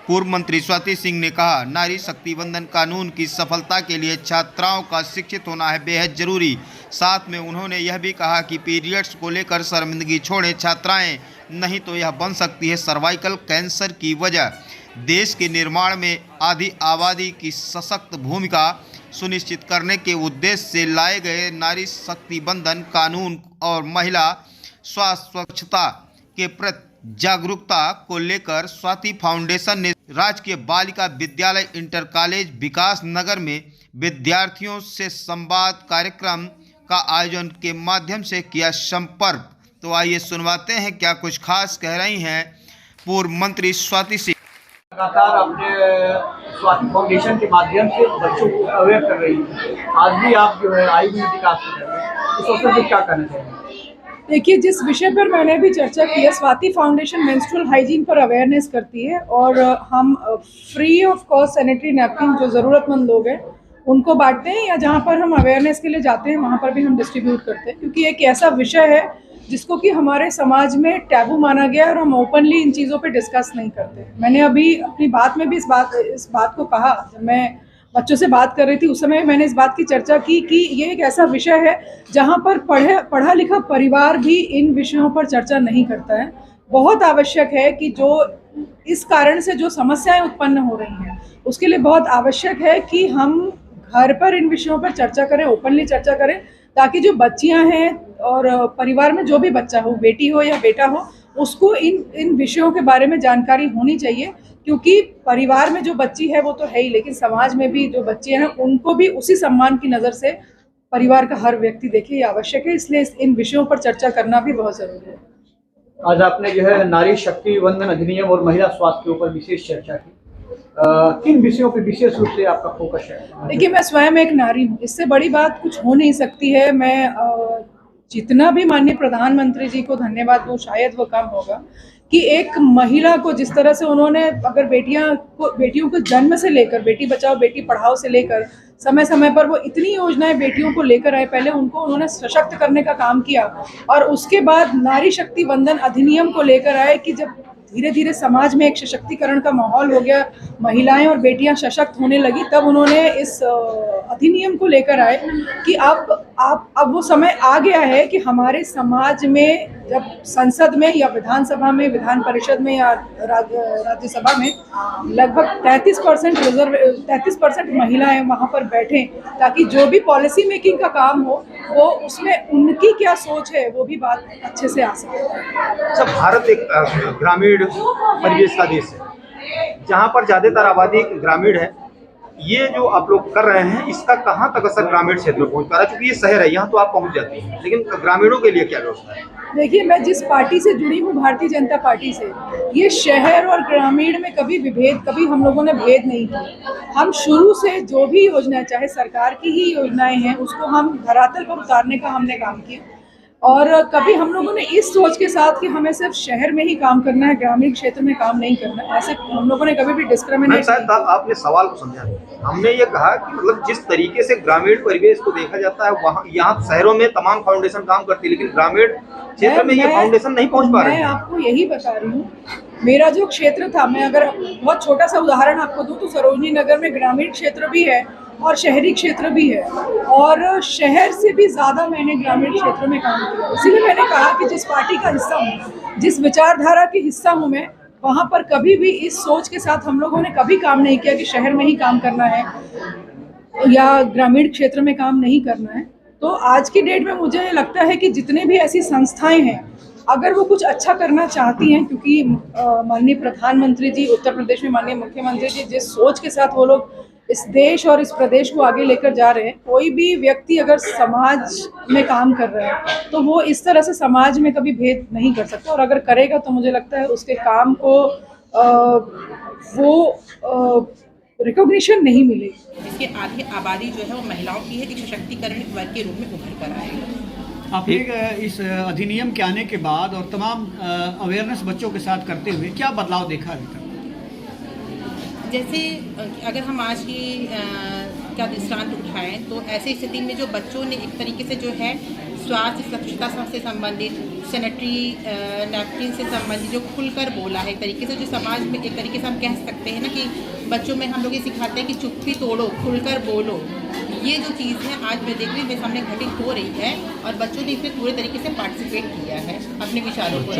पूर्व मंत्री स्वाति सिंह ने कहा, नारी शक्ति वंदन कानून की सफलता के लिए छात्राओं का शिक्षित होना है बेहद जरूरी। साथ में उन्होंने यह भी कहा कि पीरियड्स को लेकर शर्मिंदगी छोड़ें छात्राएं, नहीं तो यह बन सकती है सर्वाइकल कैंसर की वजह। देश के निर्माण में आधी आबादी की सशक्त भूमिका सुनिश्चित करने के उद्देश्य से लाए गए नारी शक्ति वंदन कानून और महिला स्वास्थ्य स्वच्छता के प्रति जागरूकता को लेकर स्वाति फाउंडेशन ने राजकीय बालिका विद्यालय इंटर कॉलेज विकास नगर में विद्यार्थियों से संवाद कार्यक्रम का आयोजन के माध्यम से किया संपर्क। तो आइए सुनवाते हैं क्या कुछ खास कह रही हैं पूर्व मंत्री स्वाति सिंह। लगातार अपने स्वाति फाउंडेशन के माध्यम से बच्चों को अवेयर कर रही है। आज भी आप जो है आयुर्वेदिक विकास कर रहे हैं, इस अवसर पर क्या कहना चाहिए? देखिए, जिस विषय पर मैंने भी चर्चा की है, स्वाति फाउंडेशन मेंस्ट्रुअल हाइजीन पर अवेयरनेस करती है और हम free of cost sanitary napkin जो ज़रूरतमंद लोग हैं उनको बांटते हैं, या जहाँ पर हम अवेयरनेस के लिए जाते हैं वहाँ पर भी हम डिस्ट्रीब्यूट करते हैं, क्योंकि एक ऐसा विषय है जिसको कि हमारे समाज में टैबू माना गया है और हम ओपनली इन चीज़ों पे डिस्कस नहीं करते। मैंने अभी अपनी बात में भी इस बात को कहा, जब मैं बच्चों से बात कर रही थी उस समय मैंने इस बात की चर्चा की कि ये एक ऐसा विषय है जहाँ पर पढ़ा लिखा परिवार भी इन विषयों पर चर्चा नहीं करता है। बहुत आवश्यक है कि जो इस कारण से जो समस्याएं उत्पन्न हो रही हैं उसके लिए बहुत आवश्यक है कि हम घर पर इन विषयों पर चर्चा करें, ओपनली चर्चा करें, ताकि जो बच्चियां हैं और परिवार में जो भी बच्चा हो, बेटी हो या बेटा हो, उसको इन विषयों के बारे में जानकारी होनी चाहिए। क्योंकि परिवार में जो बच्ची है वो तो है ही, लेकिन समाज में भी जो बच्चे हैं उनको भी उसी सम्मान की नज़र से परिवार का हर व्यक्ति देखे, ये आवश्यक है। इसलिए इन विषयों पर चर्चा करना भी बहुत ज़रूरी है। आज आपने जो है नारी शक्ति वंदन अधिनियम और महिला स्वास्थ्य के ऊपर विशेष चर्चा की। किन विषयों पर विशेष रूप से आपका फोकस है? देखिए, मैं स्वयं एक नारी हूँ, इससे बड़ी बात कुछ हो नहीं सकती है। मैं जितना भी माननीय प्रधानमंत्री जी को धन्यवाद दूँ शायद वो कम होगा कि एक महिला को जिस तरह से उन्होंने, अगर बेटियों को जन्म से लेकर, बेटी बचाओ बेटी पढ़ाओ से लेकर समय समय पर वो इतनी योजनाएं बेटियों को लेकर आए, पहले उनको उन्होंने सशक्त करने का काम किया और उसके बाद नारी शक्ति वंदन अधिनियम को लेकर आए कि जब धीरे धीरे समाज में एक सशक्तिकरण का माहौल हो गया, महिलाएं और बेटियां सशक्त होने लगी, तब उन्होंने इस अधिनियम को लेकर आए कि अब वो समय आ गया है कि हमारे समाज में जब संसद में या विधानसभा में, विधान परिषद में या राज्यसभा में लगभग 33% महिलाएं वहां पर बैठें, ताकि जो भी पॉलिसी मेकिंग का काम हो वो उसमें उनकी क्या सोच है वो भी बात अच्छे से आ सके। सब भारत एक ग्रामीण परिवेश का देश है, जहाँ पर ज़्यादातर आबादी ग्रामीण है। ये जो आप लोग कर रहे हैं इसका कहाँ तक असर ग्रामीण क्षेत्र में पहुँच पा रहा है? क्योंकि ये शहर है, यहाँ तो आप पहुँच जाती हैं, लेकिन ग्रामीणों के लिए क्या व्यवस्था है? देखिए, मैं जिस पार्टी से जुड़ी हूँ, भारतीय जनता पार्टी से, ये शहर और ग्रामीण में कभी हम लोगों ने भेद नहीं किया। हम शुरू से जो भी योजनाएं, चाहे सरकार की ही योजनाएं हैं, उसको हम धरातल पर उतारने का हमने काम किया और कभी हम लोगों ने इस सोच के साथ कि हमें सिर्फ शहर में ही काम करना है, ग्रामीण क्षेत्र में काम नहीं करना है, ऐसे हम लोगों ने कभी भी डिस्क्रिमिनेट नहीं किया। आपने सवाल को समझा, हमने ये कहा कि मतलब जिस तरीके से ग्रामीण परिवेश को देखा जाता है वहाँ, यहाँ शहरों में तमाम फाउंडेशन काम करती है, लेकिन ग्रामीण क्षेत्र में ये फाउंडेशन नहीं पहुँच पा रहे हैं। मैं आपको यही बता रही हूँ, मेरा जो क्षेत्र था, मैं अगर बहुत छोटा सा उदाहरण आपको दूँ तो सरोजनी नगर में ग्रामीण क्षेत्र भी है और शहरी क्षेत्र भी है, और शहर से भी ज़्यादा मैंने ग्रामीण क्षेत्र में काम किया। इसीलिए मैंने कहा कि जिस पार्टी का हिस्सा हूँ, जिस विचारधारा की हिस्सा हूँ मैं, वहाँ पर कभी भी इस सोच के साथ हम लोगों ने कभी काम नहीं किया कि शहर में ही काम करना है या ग्रामीण क्षेत्र में काम नहीं करना है। तो आज की डेट में मुझे लगता है कि जितने भी ऐसी संस्थाएं हैं, अगर वो कुछ अच्छा करना चाहती हैं, क्योंकि माननीय प्रधानमंत्री जी, उत्तर प्रदेश में माननीय मुख्यमंत्री जी जिस सोच के साथ वो लोग इस देश और इस प्रदेश को आगे लेकर जा रहे हैं, कोई भी व्यक्ति अगर समाज में काम कर रहा है तो वो इस तरह से समाज में कभी भेद नहीं कर सकता, और अगर करेगा तो मुझे लगता है उसके काम को वो रिकॉग्निशन नहीं मिलेगी। इसके आधी आबादी जो है वो महिलाओं की है, एक सशक्तिकरण वर्ग के रूप में उभर कर आएगा। आपने इस अधिनियम के आने के बाद और तमाम अवेयरनेस बच्चों के साथ करते हुए क्या बदलाव देखा है? जैसे अगर हम आज की का दृष्टांत उठाएं तो ऐसी स्थिति में जो बच्चों ने एक तरीके से जो है स्वास्थ्य स्वच्छता से संबंधित, सैनिटरी नैपकिन से संबंधित जो खुलकर बोला है एक तरीके से, जो समाज में एक तरीके से हम कह सकते हैं ना कि बच्चों में हम लोग ये सिखाते हैं कि चुप्पी तोड़ो, खुलकर बोलो। ये जो चीज़ है आज मैं देख रही हूँ मेरे सामने घटित हो रही है और बच्चों ने इसमें पूरे तरीके से पार्टिसिपेट किया है अपने विचारों को